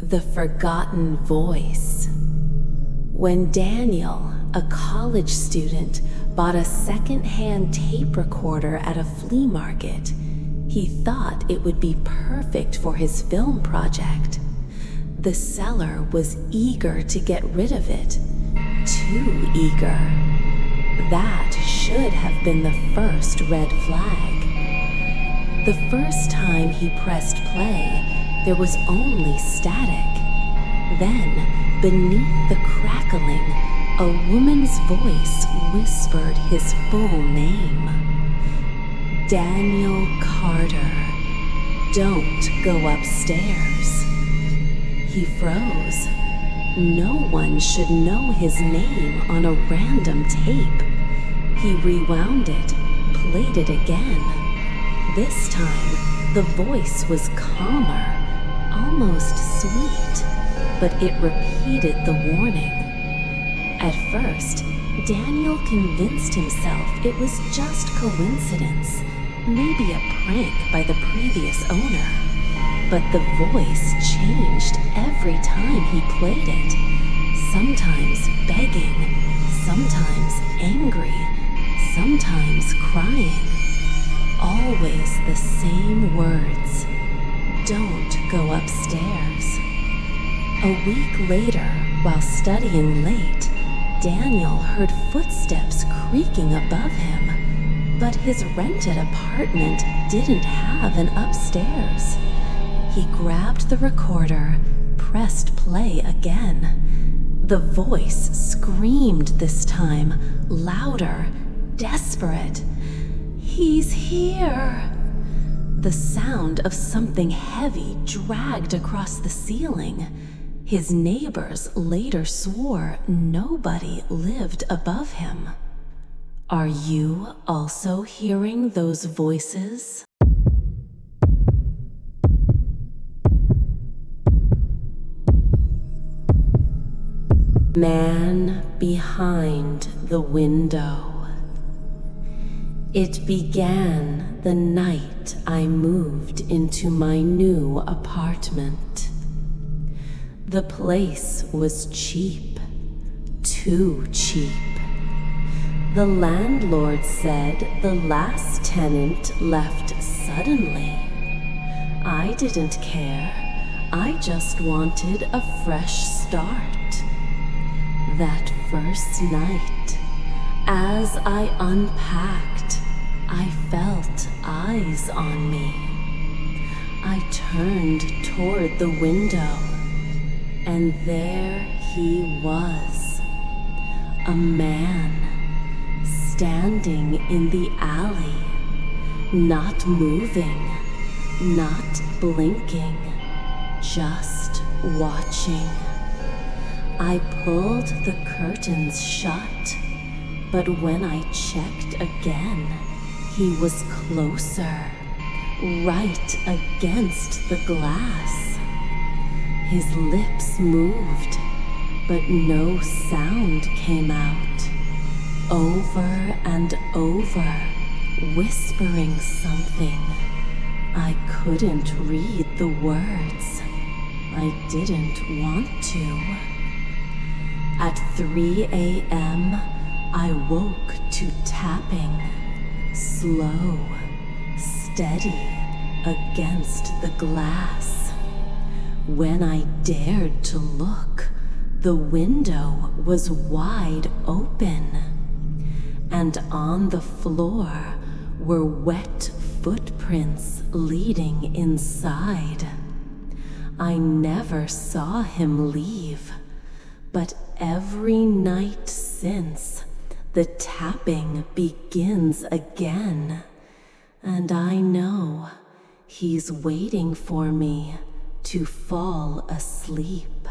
The Forgotten Voice. When Daniel, a college student, bought a second-hand tape recorder at a flea market, he thought it would be perfect for his film project. The seller was eager to get rid of it. Too eager. That should have been the first red flag. The first time he pressed play, there was only static. Then, beneath the crackling, a woman's voice whispered his full name. Daniel Carter. Don't go upstairs. He froze. No one should know his name on a random tape. He rewound it, played it again. This time, the voice was calmer, almost sweet, but it repeated the warning. At first, Daniel convinced himself it was just coincidence, maybe a prank by the previous owner. But the voice changed every time he played it, sometimes begging, sometimes angry, sometimes crying. Always the same words. Don't go upstairs. A week later, while studying late, Daniel heard footsteps creaking above him, but his rented apartment didn't have an upstairs. He grabbed the recorder, pressed play again. The voice screamed this time, louder, desperate. "He's here!" The sound of something heavy dragged across the ceiling. His neighbors later swore nobody lived above him. Are you also hearing those voices? Man behind the window. It began the night I moved into my new apartment. The place was cheap, too cheap. The landlord said the last tenant left suddenly. I didn't care. I just wanted a fresh start. That first night, as I unpacked, I felt eyes on me. I turned toward the window, and there he was, a man, standing in the alley, not moving, not blinking, just watching. I pulled the curtains shut, but when I checked again, he was closer, right against the glass. His lips moved, but no sound came out. Over and over, whispering something. I couldn't read the words. I didn't want to. At 3 a.m., I woke to tapping, slow, steady, against the glass. When I dared to look, the window was wide open, and on the floor were wet footprints leading inside. I never saw him leave, but every night since, the tapping begins again, and I know he's waiting for me to fall asleep.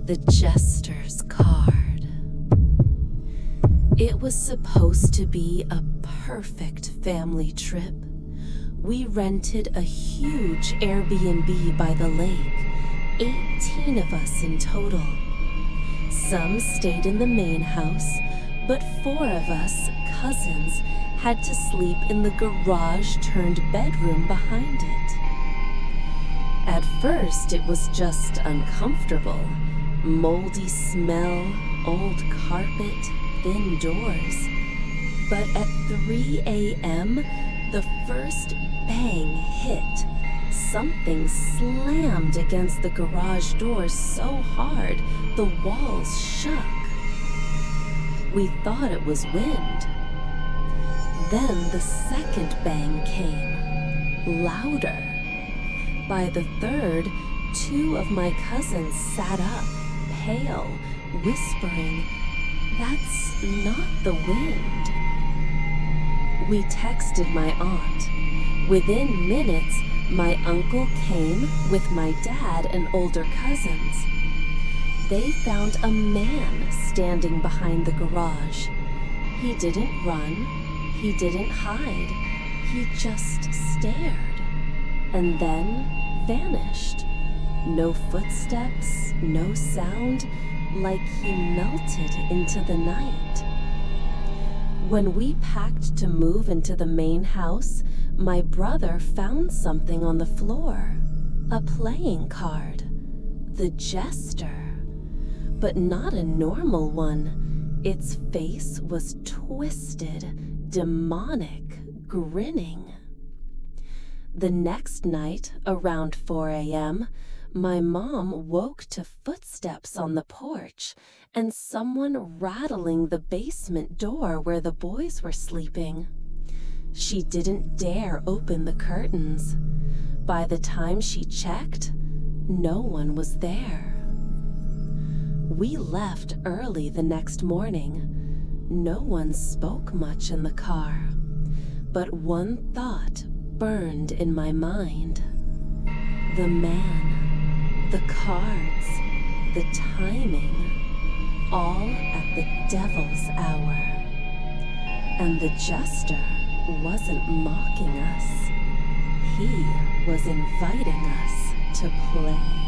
The Jester's card. It was supposed to be a perfect family trip. We rented a huge Airbnb by the lake, 18 of us in total. Some stayed in the main house, but 4 of us cousins had to sleep in the garage-turned-bedroom behind it. At first, it was just uncomfortable. Moldy smell, old carpet, thin doors. But at 3 a.m., the first bang hit. Something slammed against the garage door so hard the walls shook. We thought it was wind. Then the second bang came, louder. By the third, 2 of my cousins sat up, pale, whispering, "That's not the wind." We texted my aunt. Within minutes, my uncle came with my dad and older cousins. They found a man standing behind the garage. He didn't run, he didn't hide, he just stared, and then vanished. No footsteps, no sound, like he melted into the night. When we packed to move into the main house, my brother found something on the floor. A playing card. The Jester. But not a normal one. Its face was twisted, demonic, grinning. The next night, around 4 a.m., my mom woke to footsteps on the porch and someone rattling the basement door where the boys were sleeping. She didn't dare open the curtains. By the time she checked, no one was there. We left early the next morning. No one spoke much in the car, but one thought burned in my mind. The man, the cards, the timing, all at the devil's hour. And the Jester wasn't mocking us. He was inviting us to play.